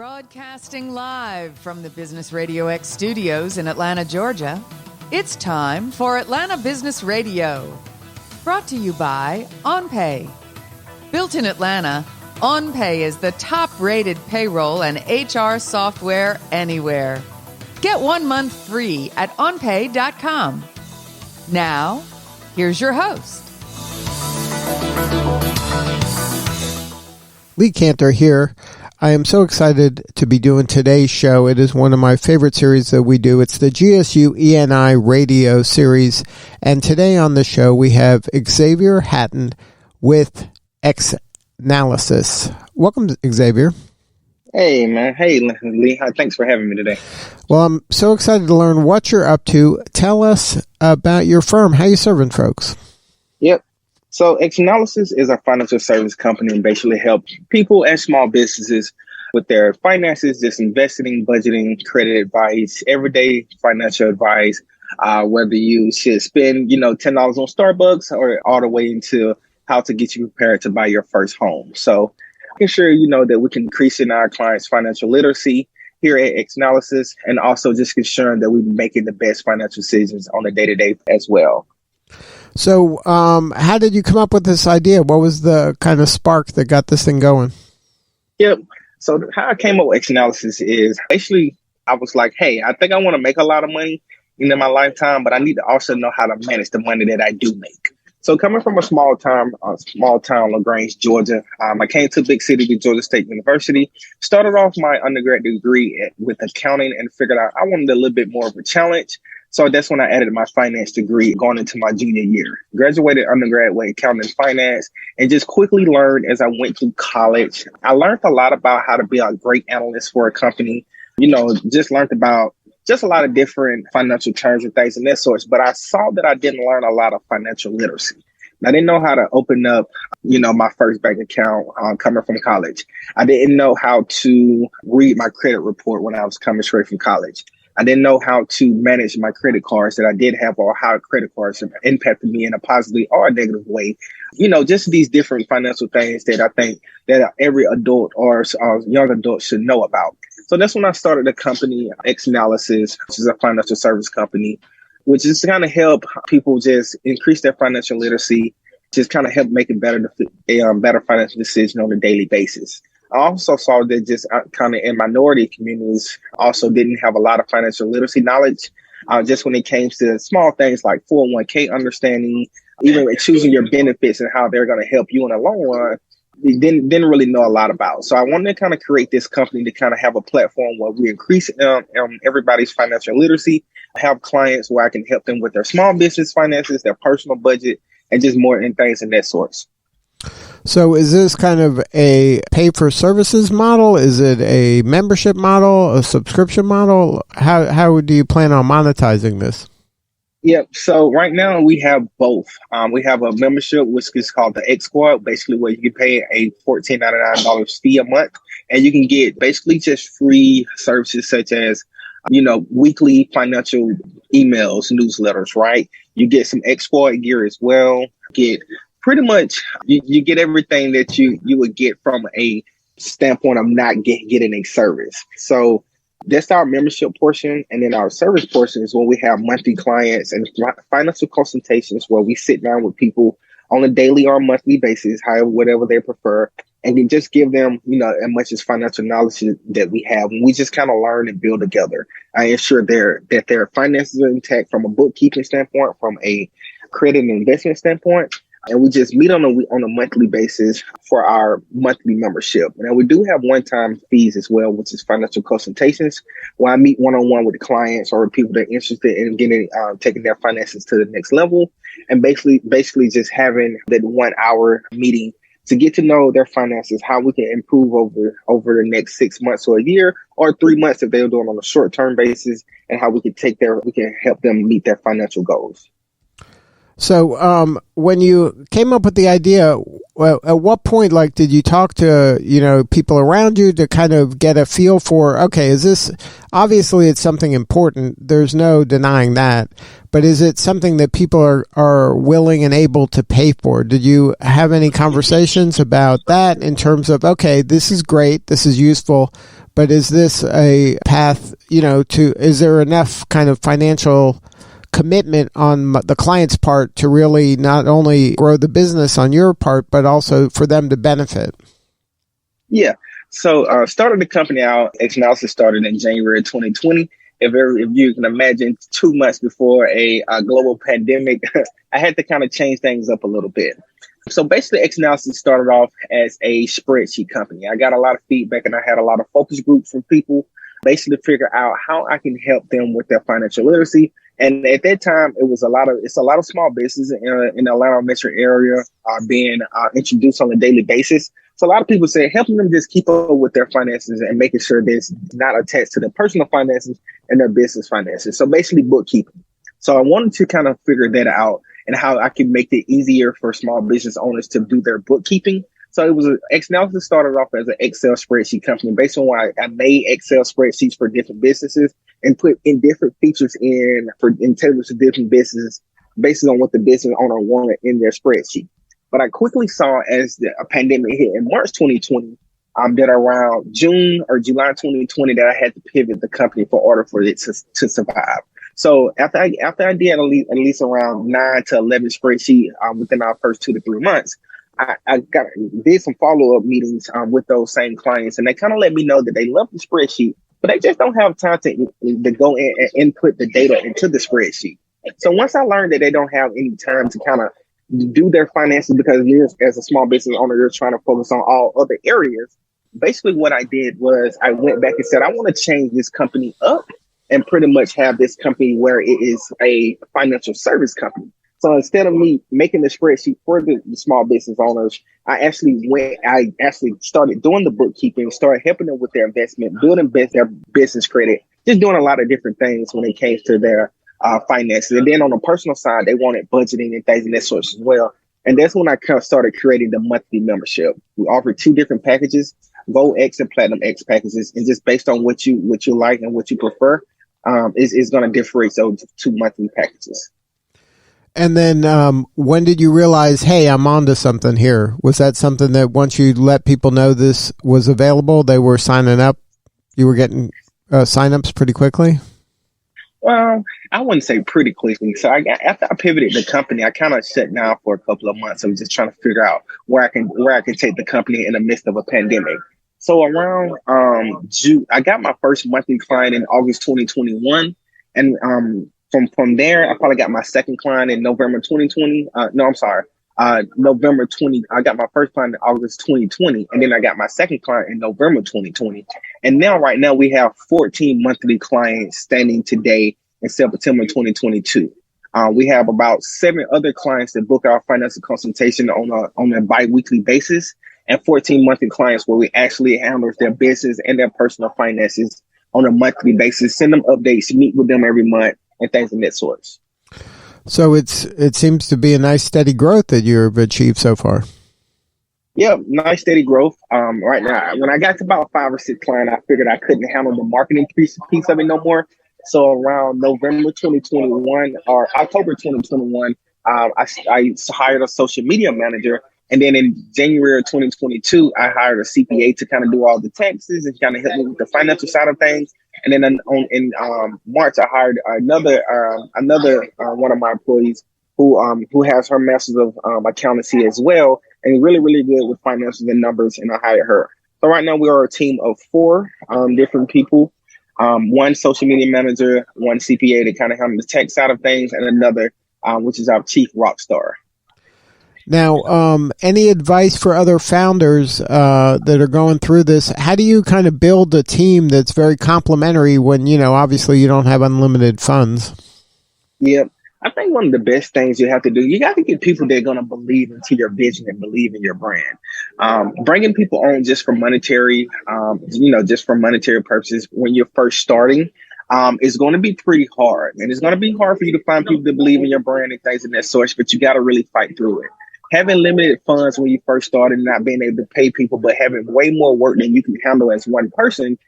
Broadcasting live from the Business RadioX studios in Atlanta, Georgia, it's time for Atlanta Business Radio. Brought to you by OnPay. Built in Atlanta, OnPay is the top-rated payroll and HR software anywhere. Get 1 month free at onpay.com. Now, here's your host. Lee Cantor here. I am so excited to be doing today's show. It is one of my favorite series that we do. It's the GSU ENI radio series. And today on the show, we have Xavier Hatten with Xnalysis. Welcome, Xavier. Hey, man. Hey, Lee. Thanks for having me today. Well, I'm so excited to learn what you're up to. Tell us about your firm. How you serving folks? Yep. So Xnalysis is a financial service company and basically help people and small businesses with their finances, just investing, budgeting, credit advice, everyday financial advice, whether you should spend, $10 on Starbucks or all the way into how to get you prepared to buy your first home. So making sure, that we can increase in our clients' financial literacy here at Xnalysis, and also just ensuring that we're making the best financial decisions on a day-to-day as well. So how did you come up with this idea? What was the kind of spark that got this thing going? Yep. So how I came up with Xnalysis is basically I was like, hey, I think I want to make a lot of money in my lifetime, but I need to also know how to manage the money that I do make. So coming from a small town, LaGrange, Georgia, I came to a big city, to Georgia State University, started off my undergrad degree with accounting and figured out I wanted a little bit more of a challenge. So that's when I added my finance degree going into my junior year. Graduated undergrad with accounting and finance and just quickly learned as I went through college. I learned a lot about how to be a great analyst for a company, just learned about just a lot of different financial terms and things and that sorts. But I saw that I didn't learn a lot of financial literacy. I didn't know how to open up, my first bank account coming from college. I didn't know how to read my credit report when I was coming straight from college. I didn't know how to manage my credit cards that I did have, or how credit cards impacted me in a positive or a negative way. Just these different financial things that I think that every adult or young adult should know about. So that's when I started the company Xnalysis, which is a financial service company, which is to kind of help people just increase their financial literacy, just kind of help make a better financial decision on a daily basis. I also saw that just kind of in minority communities also didn't have a lot of financial literacy knowledge, just when it came to small things like 401k understanding, even choosing your benefits and how they're going to help you in the long run, they didn't really know a lot about. So I wanted to kind of create this company to kind of have a platform where we increase everybody's financial literacy, have clients where I can help them with their small business finances, their personal budget, and just more in things in that sorts. So is this kind of a pay-for-services model? Is it a membership model, a subscription model? How do you plan on monetizing this? Yep. So right now we have both. We have a membership, which is called the X Squad, basically where you can pay a $14.99 fee a month, and you can get basically just free services such as, weekly financial emails, newsletters, right? You get some X Squad gear as well. Get pretty much, you get everything that you would get from a standpoint of not getting a service. So that's our membership portion. And then our service portion is when we have monthly clients and financial consultations where we sit down with people on a daily or monthly basis, whatever they prefer, and can just give them, as much as financial knowledge that we have. And we just kind of learn and build together. I ensure that their finances are intact from a bookkeeping standpoint, from a credit and investment standpoint. And we just meet on a monthly basis for our monthly membership. And we do have one-time fees as well, which is financial consultations, where I meet one-on-one with the clients or people that are interested in taking their finances to the next level. And basically just having that 1 hour meeting to get to know their finances, how we can improve over the next 6 months or a year, or 3 months if they're doing on a short-term basis, and how we can help them meet their financial goals. So when you came up with the idea, at what point, like, did you talk to, people around you to kind of get a feel for, okay, is this, obviously it's something important. There's no denying that. But is it something that people are willing and able to pay for? Did you have any conversations about that in terms of, okay, this is great, this is useful, but is this a path, is there enough kind of financial commitment on the client's part to really not only grow the business on your part, but also for them to benefit? Yeah. So started the company out, Xnalysis started in January 2020. If you can imagine, 2 months before a global pandemic, I had to kind of change things up a little bit. So basically, Xnalysis started off as a spreadsheet company. I got a lot of feedback and I had a lot of focus groups from people basically to figure out how I can help them with their financial literacy. And at that time, it's a lot of small businesses in the Atlanta metro area are being introduced on a daily basis. So a lot of people say helping them just keep up with their finances and making sure that it's not attached to their personal finances and their business finances. So basically bookkeeping. So I wanted to kind of figure that out and how I can make it easier for small business owners to do their bookkeeping. So it was Xnalysis started off as an Excel spreadsheet company. Based on why I made Excel spreadsheets for different businesses and put in different features in tables to different businesses based on what the business owner wanted in their spreadsheet. But I quickly saw as the pandemic hit in March 2020, that around June or July 2020 that I had to pivot the company for order for it to survive. So after I did at least around 9 to 11 spreadsheets within our first 2 to 3 months, I did some follow-up meetings with those same clients, and they kind of let me know that they love the spreadsheet, but they just don't have time to go in and input the data into the spreadsheet. So once I learned that they don't have any time to kind of do their finances because you're, as a small business owner, you're trying to focus on all other areas, basically what I did was I went back and said, I want to change this company up and pretty much have this company where it is a financial service company. So instead of me making the spreadsheet for the small business owners, I actually started doing the bookkeeping, started helping them with their investment, building their business credit, just doing a lot of different things when it came to their finances. And then on the personal side, they wanted budgeting and things of that sort as well. And that's when I kind of started creating the monthly membership. We offer 2 different packages, Gold X and Platinum X packages. And just based on what you like and what you prefer, is going to differentiate those 2 monthly packages. And then when did you realize, hey, I'm onto something here? Was that something that once you let people know this was available, they were signing up? You were getting signups pretty quickly? Well, I wouldn't say pretty quickly. So after I pivoted the company, I kind of shut down for a couple of months. I was just trying to figure out where I can take the company in the midst of a pandemic. So around June, I got my first monthly client in August 2021, and from there, I probably got my second client in November 2020. November 20. I got my first client in August 2020, and then I got my second client in November 2020. And right now, we have 14 monthly clients standing today in September 2022. We have about 7 other clients that book our financial consultation on a bi-weekly basis, and 14 monthly clients where we actually handle their business and their personal finances on a monthly basis, send them updates, meet with them every month, and things of that sort. So it seems to be a nice steady growth that you've achieved so far. Yeah, nice steady growth. Right now, when I got to about 5 or 6 clients, I figured I couldn't handle the marketing piece of it no more. So around November 2021 or October 2021, I hired a social media manager. And then in January of 2022, I hired a CPA to kind of do all the taxes and kind of help me with the financial side of things. And then in March, I hired another one of my employees who has her master's of accountancy as well, and really, really good with finances and numbers. And I hired her. So right now we are a team of 4 different people. 1 social media manager, 1 CPA to kind of handle the tech side of things, and another which is our chief rock star. Now, any advice for other founders that are going through this? How do you kind of build a team that's very complementary when, obviously you don't have unlimited funds? Yeah, I think one of the best things you have to do, you got to get people that are going to believe into your vision and believe in your brand. Bringing people on just for monetary, just for monetary purposes when you're first starting, it's going to be pretty hard. And it's going to be hard for you to find people that believe in your brand and things of that sort, but you got to really fight through it. Having limited funds when you first started, not being able to pay people, but having way more work than you can handle as one person,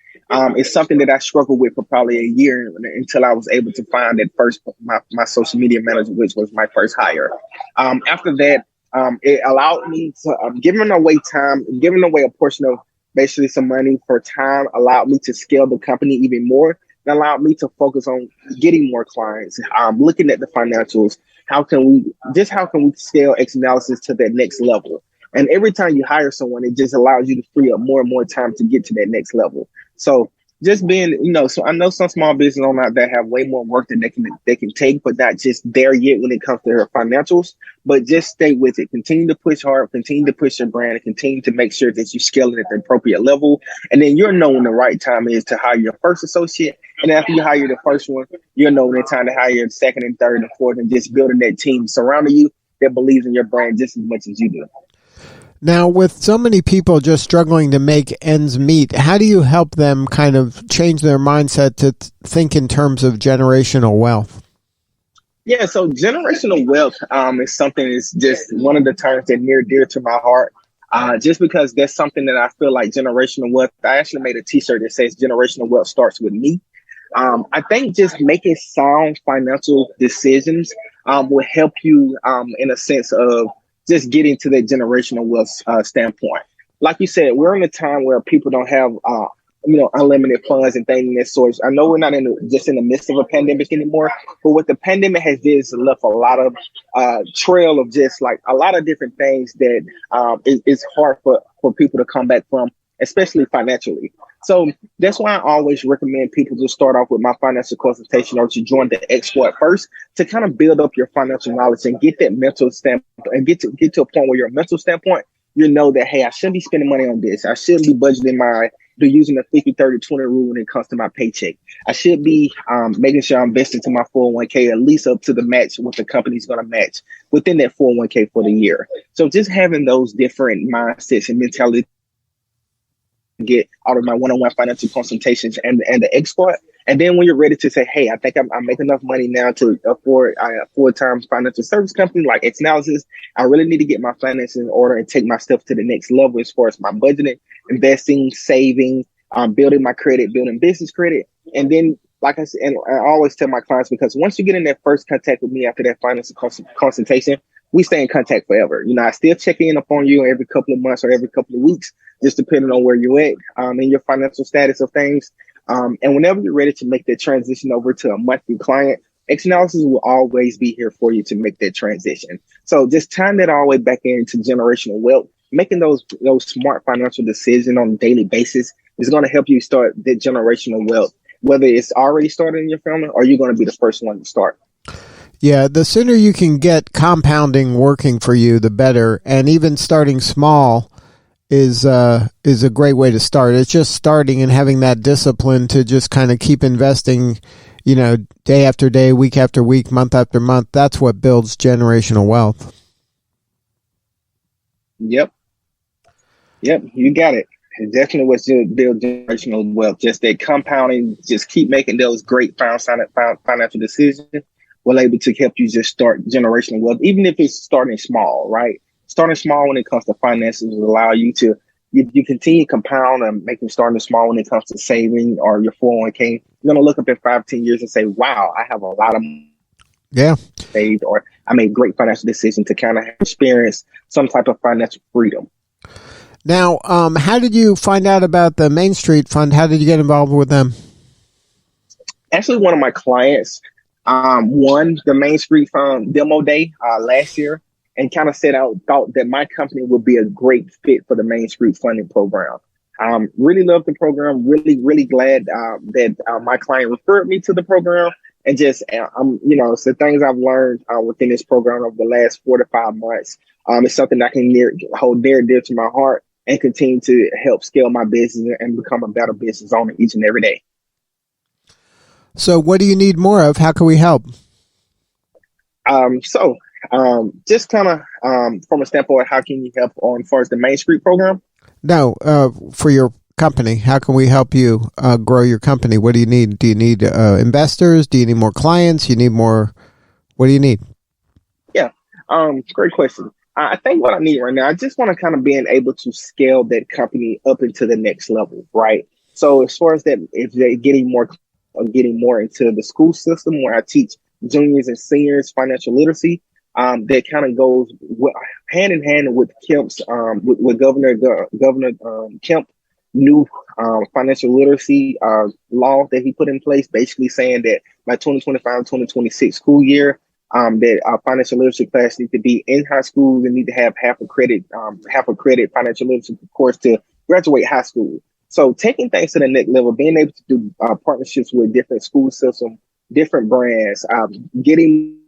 is something that I struggled with for probably a year until I was able to find that first my social media manager, which was my first hire. After that, it allowed me to giving away a portion of basically some money for time allowed me to scale the company even more. It allowed me to focus on getting more clients, looking at the financials. How can we scale Xnalysis to that next level? And every time you hire someone, it just allows you to free up more and more time to get to that next level. So just being, so I know some small business owners that have way more work than they can take, but not just there yet when it comes to their financials. But just stay with it. Continue to push hard, continue to push your brand, and continue to make sure that you scale it at the appropriate level. And then you'll know when the right time is to hire your first associate. And after you hire the first one, you'll know when it's time to hire your second and third and fourth, and just building that team surrounding you that believes in your brand just as much as you do. Now, with so many people just struggling to make ends meet, how do you help them kind of change their mindset to think in terms of generational wealth? Yeah, so generational wealth is something that's just one of the terms that near dear to my heart. Just because that's something that I feel like generational wealth. I actually made a T-shirt that says generational wealth starts with me. I think just making sound financial decisions will help you in a sense of just getting to that generational wealth standpoint. Like you said, we're in a time where people don't have unlimited funds and things of that sort. I know we're not just in the midst of a pandemic anymore, but what the pandemic has did is left a lot of trail of just like a lot of different things that is hard for people to come back from, especially financially. So that's why I always recommend people to start off with my financial consultation or to join the export first to kind of build up your financial knowledge and get that mental standpoint and get to a point where your mental standpoint, you know that, hey, I shouldn't be spending money on this. I shouldn't be budgeting using the 50-30-20 rule when it comes to my paycheck. I should be making sure I'm investing to my 401k at least up to the match what the company's going to match within that 401k for the year. So just having those different mindsets and mentality get out of my one-on-one financial consultations and the export. And then when you're ready to say, hey, I think I make enough money now to afford a full-time financial service company like Xnalysis, I really need to get my finances in order and take my stuff to the next level as far as my budgeting, investing, saving, building my credit, building business credit. And then, like I said, and I always tell my clients, because once you get in that first contact with me after that financial consultation, we stay in contact forever. I still check in upon you every couple of months or every couple of weeks, just depending on where you're at in your financial status of things. And whenever you're ready to make that transition over to a monthly client, Xnalysis will always be here for you to make that transition. So just tying that all the way back into generational wealth, making those smart financial decisions on a daily basis is going to help you start that generational wealth, whether it's already started in your family or you're going to be the first one to start. Yeah, the sooner you can get compounding working for you, the better. And even starting small is a great way to start. It's just starting and having that discipline to just kind of keep investing, day after day, week after week, month after month. That's what builds generational wealth. Yep, you got it. It's definitely what's to build generational wealth. Just that compounding, just keep making those great financial decisions will able to help you just start generational wealth, even if it's starting small, right? Starting small when it comes to finances will allow you to, you continue to compound and making starting small when it comes to saving or your 401k. You're going to look up in 5-10 years and say, wow, I have a lot of saved, or I made great financial decisions to kind of experience some type of financial freedom. Now, how did you find out about the Main Street Fund? How did you get involved with them? Actually, one of my clients won the Main Street Fund demo day last year and kind of thought that my company would be a great fit for the Main Street funding program. Really loved the program. Really, really glad that my client referred me to the program. And just, so things I've learned within this program over the last 4 to 5 months, it's something I can hold dear to my heart and continue to help scale my business and become a better business owner each and every day. So what do you need more of? How can we help? Just kind of from a standpoint, how can you help on as far as the Main Street program? No, for your company? How can we help you grow your company? What do you need? Do you need investors? Do you need more clients? You need more? What do you need? Yeah, great question. I think what I need right now, I just want to kind of being able to scale that company up into the next level, right? So as far as that, if they're getting more into the school system where I teach juniors and seniors financial literacy, that kind of goes hand in hand with Kemp's, with Governor Kemp new financial literacy law that he put in place, basically saying that by 2025-2026 school year, that our financial literacy class need to be in high schools and need to have half a credit financial literacy course to graduate high school. So taking things to the next level, being able to do partnerships with different school systems, different brands, getting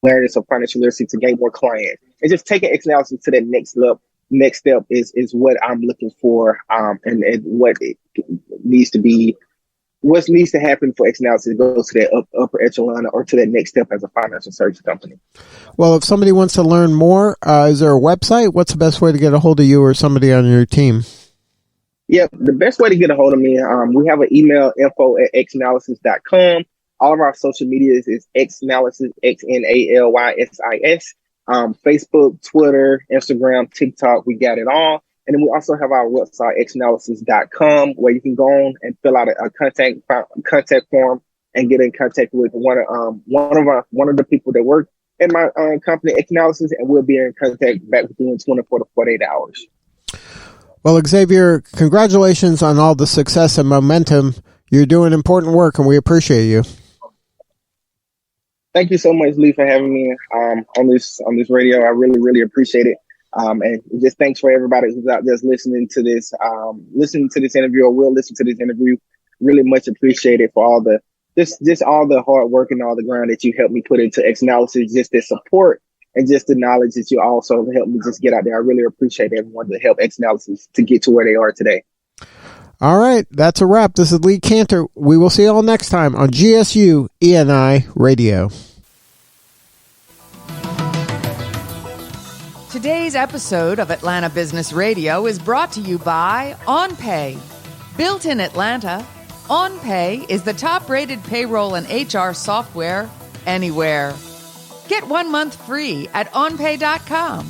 awareness of financial literacy to gain more clients, and just taking Xnalysis to that next step is what I'm looking for, and what it needs to be. What needs to happen for Xnalysis goes to that upper echelon or to that next step as a financial service company. Well, if somebody wants to learn more, is there a website? What's the best way to get a hold of you or somebody on your team? Yeah, the best way to get a hold of me, we have an email, info@xnalysis.com. All of our social media is Xnalysis, Xnalysis. Facebook, Twitter, Instagram, TikTok, we got it all. And then we also have our website, xnalysis.com, where you can go on and fill out a contact form and get in contact with one of the people that work in my company, Xnalysis, and we'll be in contact back with you in 24 to 48 hours. Well, Xavier, congratulations on all the success and momentum. You're doing important work, and we appreciate you. Thank you so much, Lee, for having me on this radio. I really, really appreciate it. And just thanks for everybody who's out there listening to this interview or will listen to this interview. Really much appreciated for all the all the hard work and all the grind that you helped me put into Xnalysis, just the support and just the knowledge that you also helped me just get out there. I really appreciate everyone to help Xnalysis to get to where they are today. All right, that's a wrap. This is Lee Cantor. We will see you all next time on GSU ENI Radio. Today's episode of Atlanta Business Radio is brought to you by OnPay. Built in Atlanta, OnPay is the top-rated payroll and HR software anywhere. Get 1 month free at onpay.com.